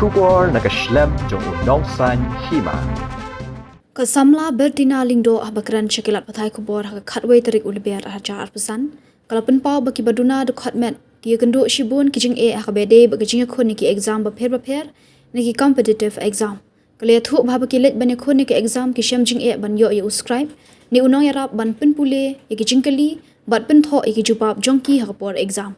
Shubor nakaslem jong unongsan Hima. Kasamla berdina lingdo Kren syakilat patai kubor hak khatway tarik ulbiar hajar pesan. Kalau penpau bagi Duna Dkhot met dia genduk shibun ki Jingeh hak bede bagi Ïakhun ni ki exam berper ni ki competitive exam. Kalau ya thuk bha bagi let ban Ïakhun ni ki exam ki syam Jingeh ban yo ya uscribe ni unong ya rap ban penpule ya ki jingkeli bat pentho ya ki jubab Jong ki hak por exam.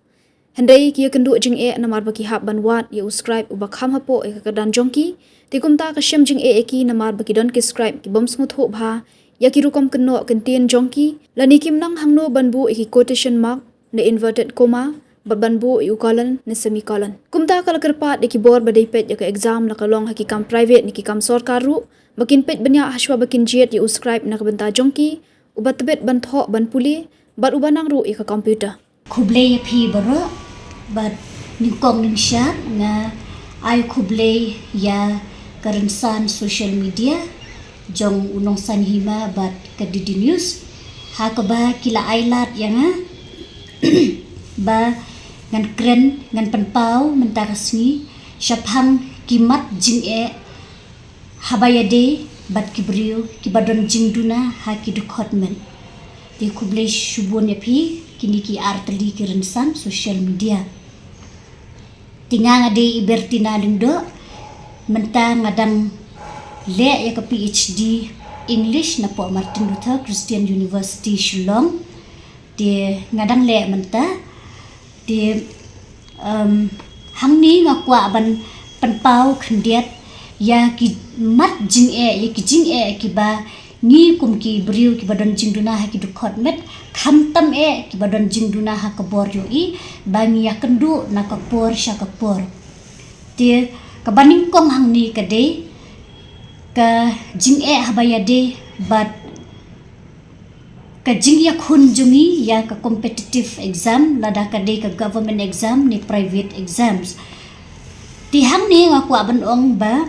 Handai kia kenduk Jingeh namar bagi hab ban wat ya uscribe uba kham hapo e kadan jongki tikum ta ka syam Jingeh eki namar bagi don ki scribe ki bom smut ho bha ya ki rukom kenno kentien jongki lani kim nang hangno banbu eki quotation mark ne inverted comma bat banbu u colon ne semicolon kumta kala kerpat eki bor badai pet ya ka exam la kalong haki kam private ni ki kam sarkar ru bakin pet banya haswa bakin jet ya uscribe na ka benta jongki ubat tebet ban tho ban puli bat ubanang ru e ka computer Kublai phi baro but ningkong ning syat nga ay kublai ya karensan social media jong unong san Hima but kadidi news hakaba kila ailat yang ba ngan Kren ngan penpau mentakasni syapang kimat Jingeh Haba yade bat kibriu kibadon jing Duna haki Dkhot men di kublai shubun ya phi kini ki arteli kirensan social media tinga ngade ibertina lindo menta ngadang le ya ke PhD English na po Martin Luther Christian University Shillong di ngadang le menta di hangni ngakwa ban penpau khendiat ya ki mat Jingeh ya ki Jingeh ki ba ni kum ki briu ki badon jing Duna ha ki Dkhot met khamtam ki badon jing Duna ha ka bor yo i bangi ya kendu na ka por sya ka por ti ka baning kong hang ni ka de ka Jingeh ha ba ya de but ka jing Ïakhun jungi ya ka competitive exam lada ka de ka government exam ni private exams ti hang ni ngaku aban ong ba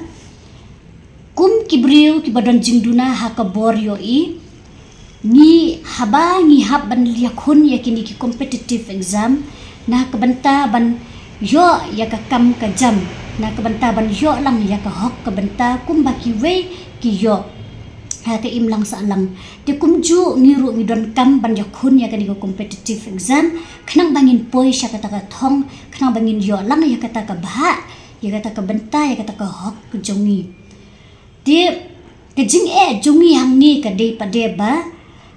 kum kibriu ki badan jing Duna ha ka bor yo i ni haba ni hab ban Ïakhun ya kini ki competitive exam na ka banta ban yo ya ka kam ka jam na ka banta ban yo lang ya ka hok ka banta kum ba ki we ki yo ha ka im lang sa lang ti kum ju ni ru mi don kam ban Ïakhun ya kini ko competitive exam khnang bangin poi sya ka ta ka thong khnang bangin yo lang ya ka ta ka bha ya ka ta ka banta ya ka ta ka hok ka jongi dia ke Jingeh jungi hang ni ka de pade ba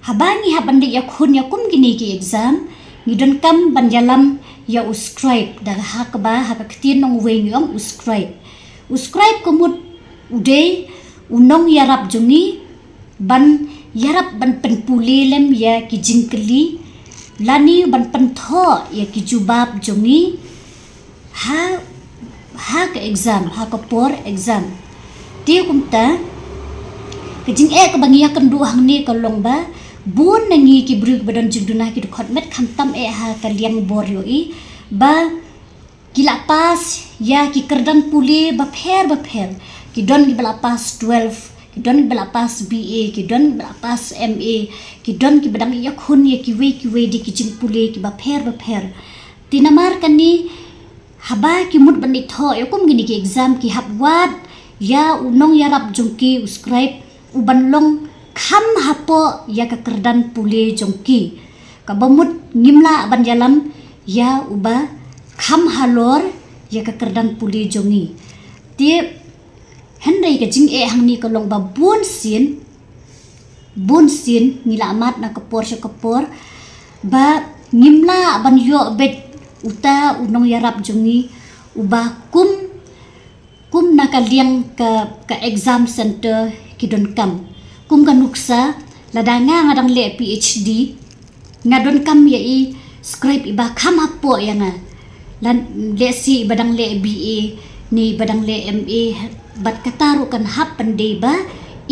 habangi haban de Ïakhun ya kum gini ki exam ngidon kam ban jalam ya uscribe da hak ba hak ktin nong we ngom uscribe kumut ude unong yarap jungi ban yarap ban penpuli lem ya ki jingkeli lani ban pentho ya ki jubab jungi ha ka exam ha ka por exam dia kumta ke Jingeh ke bangi ya kendu hang ni kalong ba bun nangi ki bruk badan jing Duna ki Dkhot met khamtam ha kaliang bor yo i ba kila pas ya ki kerdan puli ba pher ki don ki bala pas 12 ki don ki bala pas BA ki don bala pas MA ki don ki badang Ïakhun ya ki we di ki jing puli ki ba pher tinamar kan ni haba ki mut ban itho yo kum gini ki exam ki habwat ya unong yarap jongki uscribe uban long kham hapo ya ka kerdan pule jongki ka bamut ngimla ban jalam ya uba kham halor ya ka kerdan pule jongi ti hendai ka Jingeh hang ni ka long ba bun sin ngila amat na kapor sya kapor ba ngimla ban yo bet uta unong yarap jongi uba kum nakaliang ka exam center kidon kam kum kanuksa ladanga ngadang le PhD ngadon kam ya i scribe iba kham hapo ya nga lan le si badang le BA ni badang le MA bat kataru kan hap pandai ba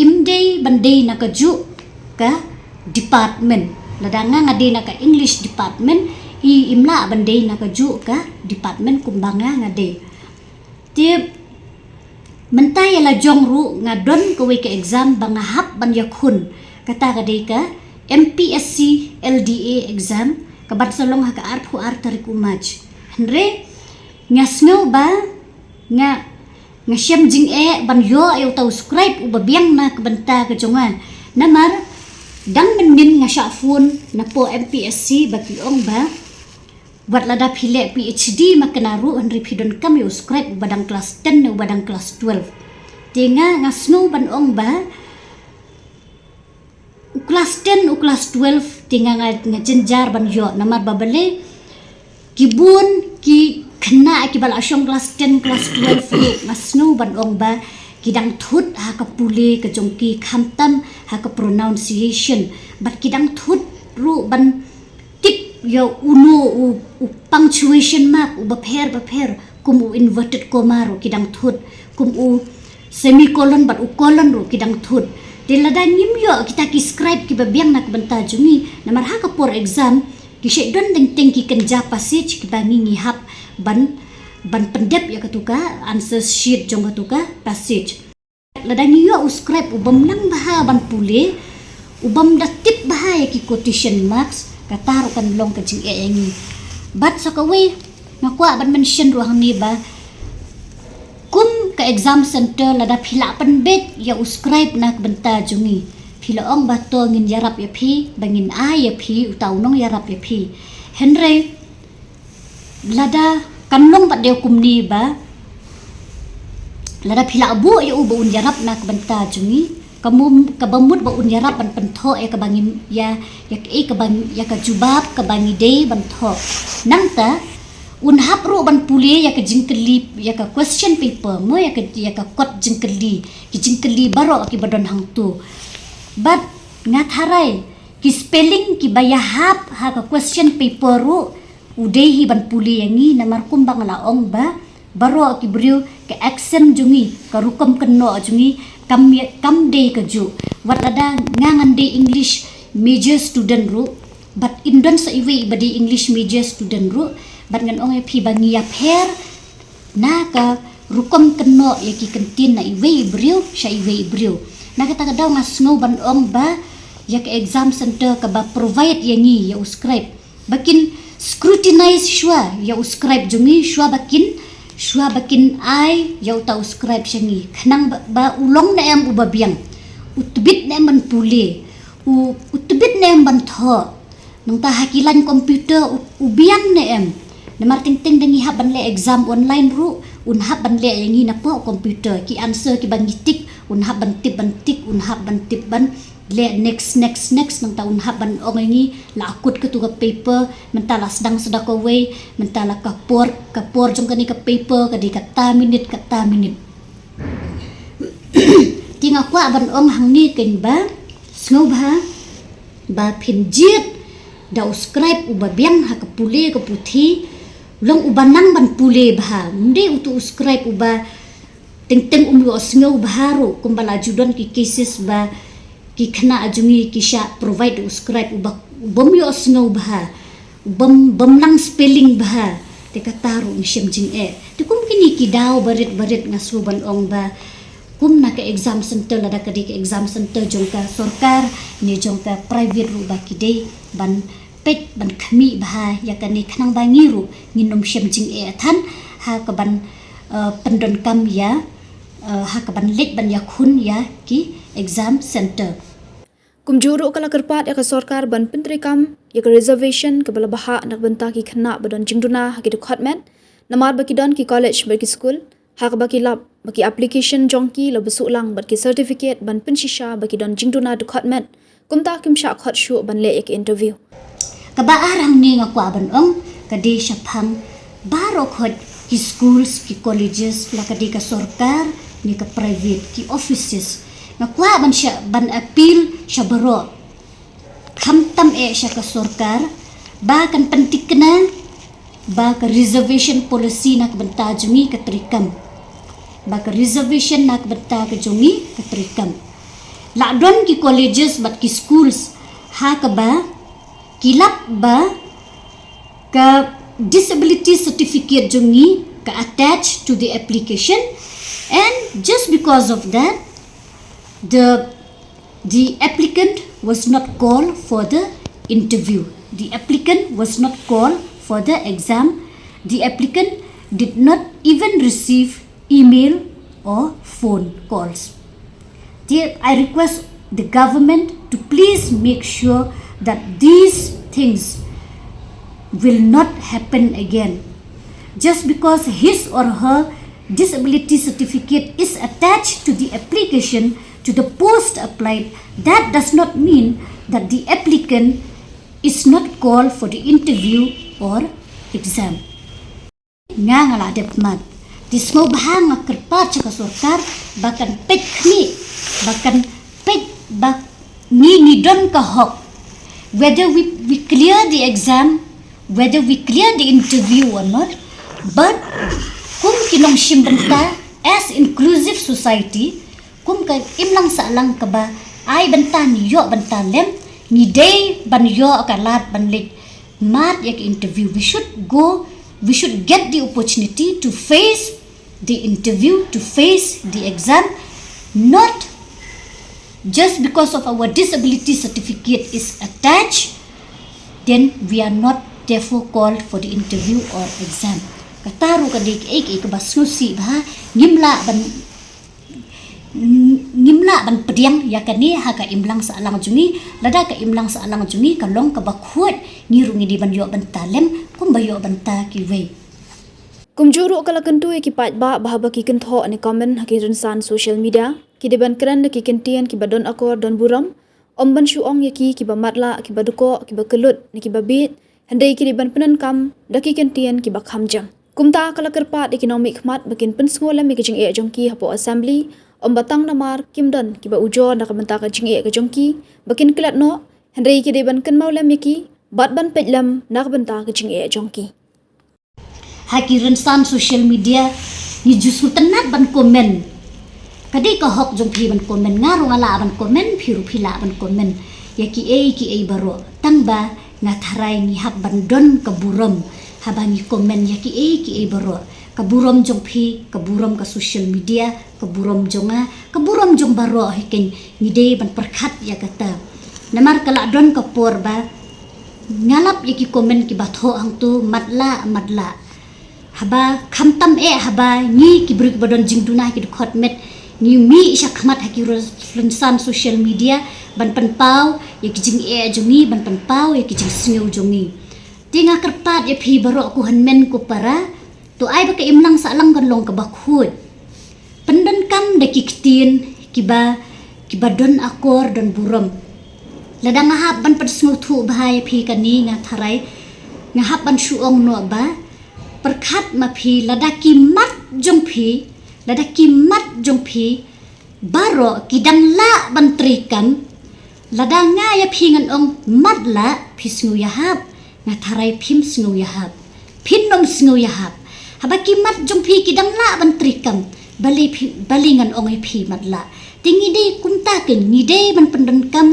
imdei bandai nakaju ka department ladanga ngade na ka English department i imla bandai nakaju ka department kumbanga ngade ti mentaya la Jong ru ngadon ko we ke exam banga hap ban Ïakhun kata ka de ka MPSC LDA exam ka bat salong ha ka arpu tarik umaj henre ngasngau ba nga ngasiam Jingeh ban yo eu tau subscribe uba biang na kebenta ke jongan namar dang menin ngasak phone na po MPSC bagi ong ba buat lada pile PhD makenaru henry pidon kam eu subscribe badang kelas 10 u badang kelas 12 tinga ngasnu ban ong ba u kelas 10 u kelas 12 tinga ngajenjar ban yo namar babale kibun ki kena ki bala asyong kelas 10 kelas 12 ru ngasnu ban ong ba kidang thut ha ka pule ke jongki khamtam ha ka pronunciation bat kidang thut ru ban tip yo uno u punctuation mark u bapher kum u inverted comma ru kidang thut kum u semicolon bat u colon ru kidang thut dilada nyim yo kita ki scribe ki babiang nak benta jumi namar ha ka por exam ki shedon deng ki kenja passage ki bangi ngihap ban pendep ya katuka answer sheet jong katuka passage ladang yo uscribe ubam nang baha ban pule ubam da tip baha ya ki quotation marks katar kan long ke jing engi bat sakawe ngakwa ban mention ruang ni ba kum ke exam center lada phila penbet ya uscribe nak benta jungi phila ong bato ngin yarap ya phi bangin a ya phi utau nong yarap ya phi henry lada kanlong pat dia kumni ba lada phila bu ya ubu un yarap nak benta jungi kamu kabamut ba un yarap ban pentho e kabangin ya e kabang ya ka jubab kabangi de ban tho nangta un hapru ban pule ya ka jingkeli ya ka question paper mo ya ka kot jingkeli ki jingkeli baro ki badon hang tu but ngatharai ki spelling ki bayahap ha ka question paper ru udehi ban puli yangi namar kumbang la ong ba baro ki brio ke Eksam jungi ka rukom keno jungi kam de ka ju wat ada ngangan de English major student ru but indon sa iwe badi English major student ru but ngan ong phi bangi ya pher na ka rukom keno ya ki kentin na iwe brio sha iwe brio na kata daw ngasno ban ong ba ya ke exam center ka ba provide yangi ya uscribe bakin scrutinize shwa ya uscribe jungi shwa bakin ai ya uta uscribe shangi khnang ba ulong na em ubabiang utbit na man pule utbit na em ban tho nang ta hakilan computer ubiang na em na marting ting dangi haban le exam online ru un haban le yangi na po computer ki answer ki bangitik un haban tip ban tip ban le next nang taun haban ongi la akut ke tu ka paper mentala sedang sedako way mentala kapor jong kani ka paper ka di kata minute tinga kwa ban ong hang ni ken ba snow ba pinjit da uscribe uba biang ha ka pule ka puthi long ubanang ban pule ba mde utu uscribe uba teng umyo snow baharu kumbala judon ki cases ba ki khna ajungi ki sha provide uscribe ubam yo snow bah bam lang spelling bah te kataru ngisem Jingeh te kum kini ki daw barit ngasu ban ong ba kum na ka exam center lada ka di ka exam center jong ka sarkar ni jong ka private ru ba ki dei ban pet ban khmi bah ya ka ni khnang ba ngiru nginom shem Jingeh than ha ka ban pendon kam ya ha ka ban lek ban Ïakhun ya ki exam center kumjuru kala kerpat ya ka sarkar ban pentri kam ya ka reservation ke bala baha nak benta ki khna badon jingduna ki Dkhot met namar baki don ki college baki school hak baki lab baki application jongki la besuk lang baki certificate ban penshisha baki don jingduna Dkhot met kumta kim sha khot shu ban le ek interview ka ba arang ni nga kwa ban ong ka de shaphang baro khot ki schools ki colleges la ka di ka sarkar ni ka private ki offices nga kwa ban appeal siya baro khamtam siya ka sarkar ba kan pentik na ba ka reservation policy nak benta jungi ka trikam ba ka reservation nak benta ka jungi ka trikam la don ki colleges bat ki schools ha ka ba kilap ba ka disability certificate jungi ka attached to the application and just because of that the applicant was not called for the interview. The applicant was not called for the exam. The applicant did not even receive email or phone calls. I request the government to please make sure that these things will not happen again. Just because his or her disability certificate is attached to the application to the post applied, that does not mean that the applicant is not called for the interview or exam. Nga ngala depmat di semua bahang kerpat cakap sorkar bahkan pek ni bahkan pek bak ni don kahok whether we clear the exam, whether we clear the interview or not, but kum kinong shimbenta as inclusive society kum ka imlang sa lang ka ba ay bantan yo bantan lem ni day ban yo akalat banlik mat yak interview. We should get the opportunity to face the interview, to face the exam, not just because of our disability certificate is attached, then we are not therefore called for the interview or exam. Kataru kadik ek basnusi bah ngimla ban pediang yakani ha ka imlang sa alang jungi lada ka imlang sa alang jungi kalong ka bakhut ngirungi di ban yo ban talem kum bayo ban ta ki we Kumjuru kala kentu ki pat ba bahaba ki kentho ani komen haki rinsan social media ki deban kren ki kentian ki badon akor don buram omban shuong yaki ki ba matla ki baduko ki ba kelut ni ki babit handai ki deban penan kam daki kentian ki ba khamjang kumta kala kerpat ki Nongmihkhmat bakin pensngol mi ki Jingeh jongki hapo assembly batang namar kimdan ki ba ujo nak benta ka Jingeh ka jongki bakin kelat no handai ki deban ken maulam yaki bat ban pejlam nak benta ka Jingeh jongki haki rinsan social media ni justru tenat ban komen kadi ka hok jongki ban komen ngaru ala ban komen phiru phila ban komen yaki baro tangba ngatharai ni hab ban don ka buram habangi komen yaki baro kaburom jong phi kaburom ka social media kaburom jonga kaburom jong baro hiken ngide ban perkhat ya kata namar kala don ka por ba ngalap yaki komen ki batho hang tu matla haba khamtam haba ni ki brik badon jing Duna ki Dkhot met ni mi Ïakhun haki rinsan social media ban panpau yaki Jingeh jongi ban panpau yaki jing sneu jongi tinga kerpat ya phi baro ku hanmen ku para tu ai baka imlang sa alang kan long ka bakhut pendan kam de kiktin kiba don akor don buram ladang ngahap ban padsngu thu bahaya phi kani nga tharai ngahap ban suong no ba perkhat ma phi ladaki mat jong phi baro kidang la ban trikan ladang nga ya phi ngan ong matla phi sngu yahap nga tharai phim sngu yahap phinnom sngu yahap habaki mat jong phi kidang la ban trikam balingan ongai phi matla tingi de kumta ken ni de ban pendan kam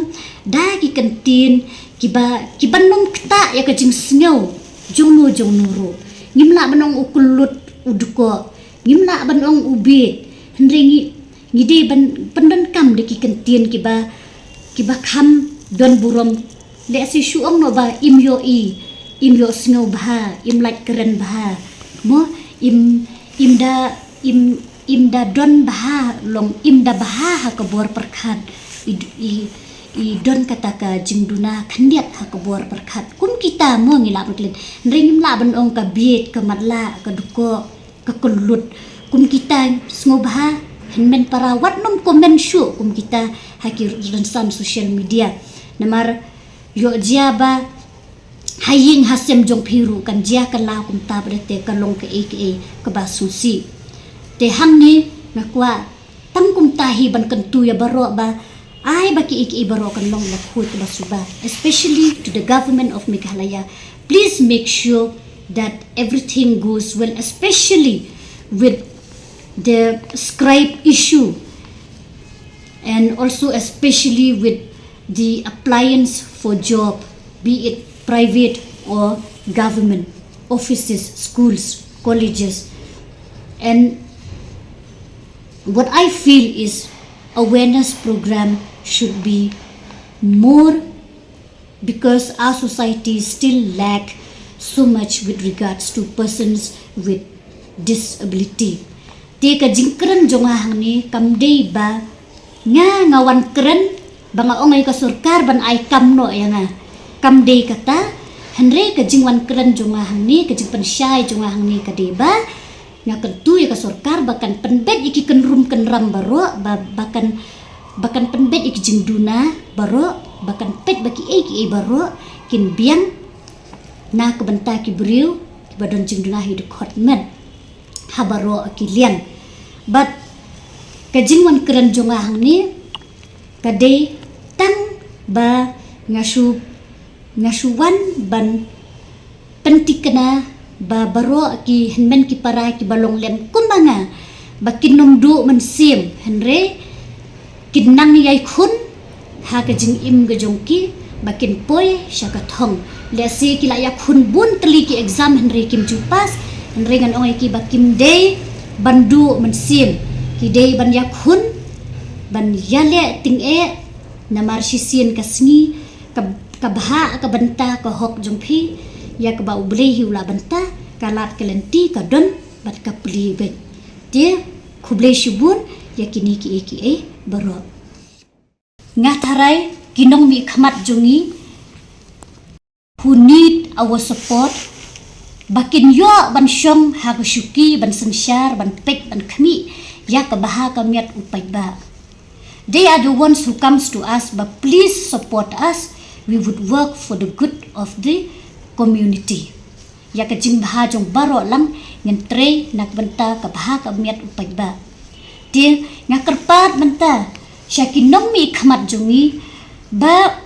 da ki kantin kiban nom kta ya ka jing sneu jong nuru ngimla banong ukulut uduko ngimla banong ubit hendringi ni de ban pendan kam de ki kantin kiba kham don burom le si suong no ba imyo sneu bha imlat Kren bha mo imda don baha long imda baha ha kabor perkhat i don kata ka jing Duna khandiat ha kabor perkhat kum kita mo ngila baklen ring la ban ong ka biet ka matla ka duko ka kulut kum kita sngo baha henmen para wat nom komen shu kum kita haki rinsan social media namar yo jiaba haying hasem jong phiru kan jia kan la kum ta brete kan long ke ka basusi te hang ni nakwa tam kum tahi ban kan tu ya baro ba ai baki baro kan long la khut basuba especially to the government of Meghalaya. Please make sure that everything goes well, especially with the scribe issue and also especially with the appliance for job, be it private or government offices, schools, colleges. And what I feel is awareness program should be more because our society still lack so much with regards to persons with disability. Dia ka jingkren jonga hang ni kam dei ba ngawan kren banga ongai ka surkar ban ai kam no ya nga kam dei kata henre ka jingwan kren jonga hang ni ka jing pensyai jonga hang ni ka dei ba nga kentu ya ka surkar bakan penbet iki kenrum kenram baro bakan penbet iki jing duna baro bakan pet baki ki baro kin biang na ka benta ki briu ki badon jing duna hi Dkhot met habaro ki lian but kajingwan keren jonga hang ni kadai tang ba ngasuwan ban pentikna ba baro ki henmen ki para ki balong lem kumbanga bakin nomdu mensim henre kinang Ïakhun ha kajing im gejongki bakin poi syaka thong lesi ki la Ïakhun bun teli ki exam henre kim jupas henre ngan ong ki bakim day bandu mensim ki day ban Ïakhun ban yale ting namar sisien kasni ka baha ka banta ka hok jongpi ya ka ba uble hiula banta kalat kelenti ka don bat ka pli bet dia kuble shubun ya kini ki baro ngatarai Nongmihkhmat jongi who need our support bakin yo ban syong ha syuki ban sensyar ban pek ban khmi ya ka baha ka miat upai ba they are the ones who comes to us but please support us we would work for the good of the community ya ka jing baha jong baro lang ngen tre nak benta ka baha ka miat upai ba dia ngakerpat benta syaki Nongmihkhmat jongi ba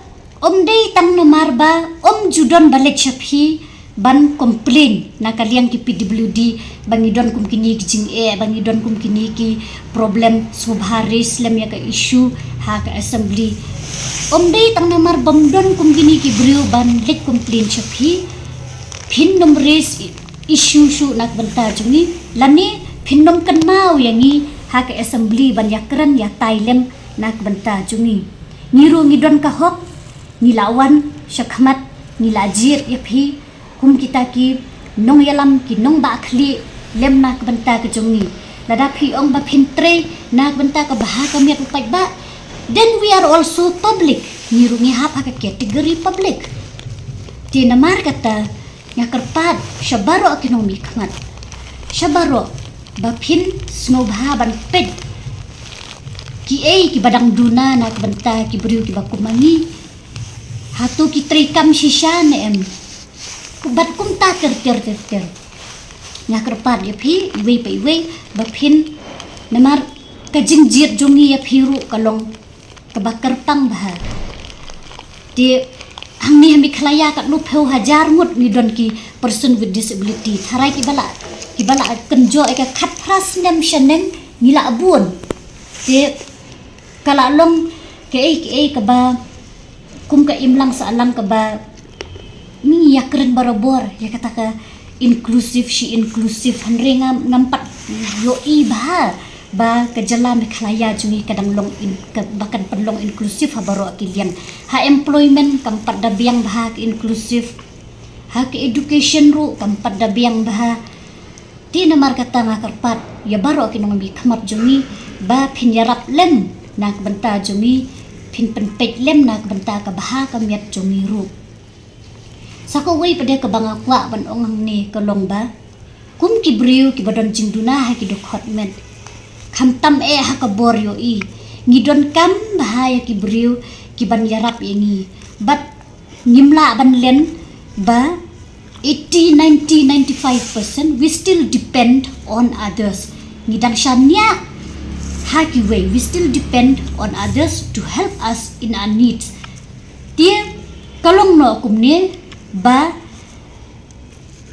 dei tang nomar ba judon balik syaphi ban komplain na kaliang ki PWD bangidon kum kini kijing bangidon kum kini ki problem subharis lem ya ka issue ha ka assembly dei tang nomar bamdon kum kini ki brio ban lek complain syaphi phin nom raise issue shu nak bentar jungi lani phin nom kan mau yangi ha ka assembly ban ya kren ya tailem nak bentar jungi niru ngidon ka hok nilawan syakmat nilajir ya phi kum kita ki nong yalam ki nong ba khli lem nak benta ke jongi lada phi ong ba phintre nak benta ka baha ka miat upai ba then we are also public niru ngi hap ka category public ti namar kata ngakerpat syabaro ki Nongmihkhmat syabaro ba phin snobha ban ped ki badang duna nak benta ki beriu ki bakumangi hatu ki trikam shisha ne em bat kum ta ter nya kerpat ya phi iwe pa iwe ba phin namar ka jingjir jongi ya phiru kalong ka bakar pang bah di hangni hami khlaya ka lu pheu hajar mut ni don ki person with disability tharai ki bala kenjo ka khat phras nem shaneng ngila abun di kala long ke ka ba kum ka imlang sa alam ka ba mi ya keren barobor ya kata ka inclusive henre ngampat yo ba ka jala me khlaya jungi kadang long bakan penlong inclusive ha baro akilian ha employment kampat da biang bah ka inclusive ha ke education ru kampat da biang bah ti namar kata ngakarpat ya baro ki Nongmihkhmat jungi ba phin yarap lem nak benta jungi phin penpek lem nak benta ka baha ka miat jungi ru sako wei pada ka banga kwa ban ong ni kolong ba kum ki briu ki badon jing duna ha ki Dkhot men kham tam ha ka bor yo ngidon kam bahaya ki briu ki ban yarap yengi but ngimla ban len ba 80 90 95% we still depend on others ngidang syanya haki way we still depend on others to help us in our needs dia kalong no kumne ba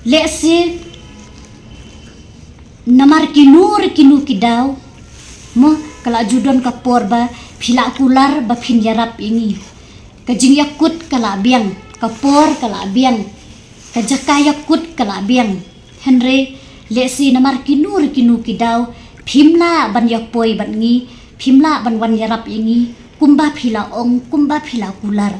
let's say namar kinu kidaw mo kala judon kapor ba phila kular ba phin yarap ingi kajing yakut kala biang kapor kala biang kajaka yakut kala biang henre let's say namar kinu kidaw phimla ban yakpoi ban ngi phimla ban wan yarap ingi kumba phila ong kumba phila kular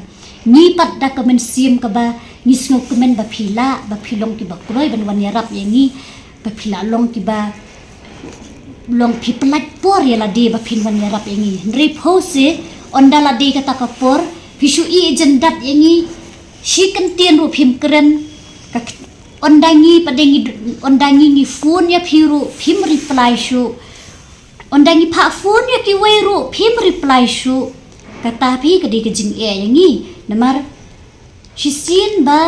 ni pat da kamen sim ka ba ni sngo kamen ba phila ba philong ki ba kroi ban wan yarap ingi ba phila long ki ba long piplat por ya la de ba phin wan ya rap yangi re phose onda la de kata ka por pishu I jendat yangi shi kan tien ru phim kren ka ondangi ni phone ya phiru phim reply shu ondangi pha phone ya ki weiru phim reply shu kata phi ka de ka Jingeh yangi namar shi sin ba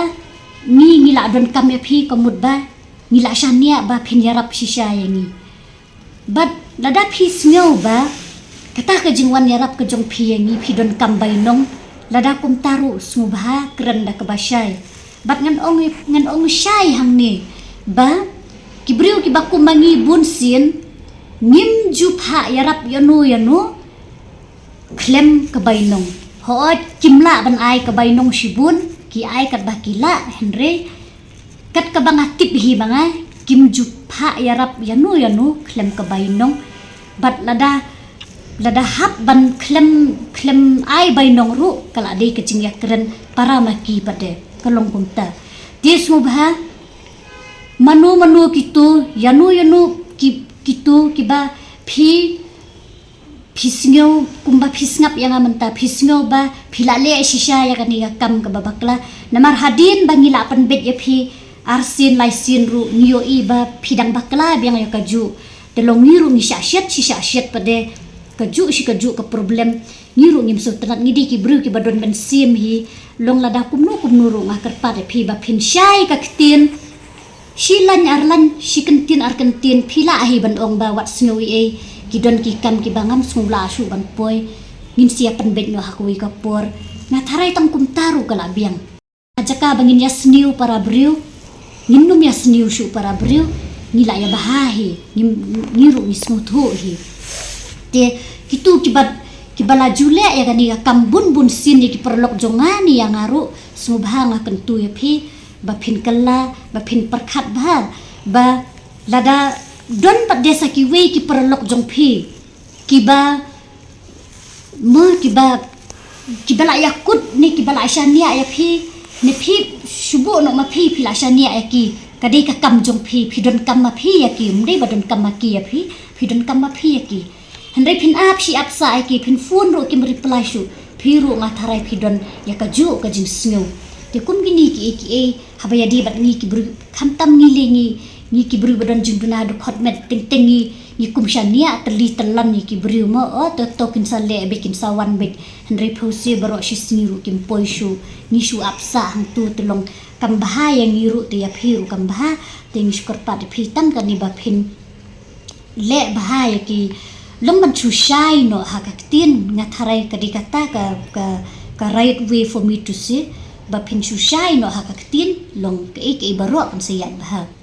ni la don kam ya phi kamut ba ni la shania ba phin ya rap shisha yangi but lada phi sngo ba kata ka jingwan ya rap ka jong phi yangi phi don kam bai nong lada kum taru smubha kren da ka bashai but ngan ong shai hang ni ba kibriu ki baku mangi bun sin nim ju pha ya rap yanu klem ka bai nong ho kimla ban ai ka bai nong shibun ki ai kat bakila henry kat ka bang tip hi banga kim ju pha ya rap yanu klem ka bai nong but lada hap ban klem ai bai nong ru kala de ka Jingeh kren para maki pade kalong kumta dia smubha manu kitu yanu kitu kiba pisngau kumba pisngap yang amanta pisngau ba philale shisha ya kani kam ka babakla namar hadin bangila pan bet ya phi arsin laisin ru niyo I ba phidang bakla biang ya kaju telong niru ni shisha pade kaju ka problem niru ngim so tanat ngidi ki bru ki badon ben sim hi long lada kumnu ru ngakar pade phi ba phin shai ka ktin shilan arlan shikentin arkentin phila hi ban ong ba wat snowi e kidon ki kam ki bangam sungla shu ban poi ngin siapan bet no hakui ka por na tharai tang kum taru kala biang ajaka bangin ya sniu para briu nginum ya sniu shu para briu nila ya bahahi niru ni smuthu hi te kitu kibala jule ya kani kam bun sin ki perlok jongani yang ngaru smubha ngakentu ya phi ba phin kala ba phin perkhat ba lada don pat desa ki we ki perlok jong phi kiba la yakut ni kibala shania ya phi ni phi shubu no ma phi la shania ya ki kadai ka kam jong phi don kam ma phi ya ki mri ba don kam ma ki ya phi don kam ma phi ya ki handai phin ap shi ap sa ya ki phin phone ro ki reply shu phi ro nga tharai phi don ya ka ju ka jing sngo te kum gini ki habaya di bat ni ki bru khantam ni lengi ni ki bru badan Duna Dkhot met ting ni kum shania tali talan ni ki bru mo to tokin sa le bekin sa wan bet handai phosi baro shi sniru kim poi shu ni shu apsa hang tu telong kam bahaya ngiru te ya phiru kam bah te ni skor pat phi tam kan ni ba phin le bahaya ki long man chu shai no ha ka tin nga tharai ka di kata ka right way for me to say ba phin chu shai no ha ka tin long ke baro kan sayat bah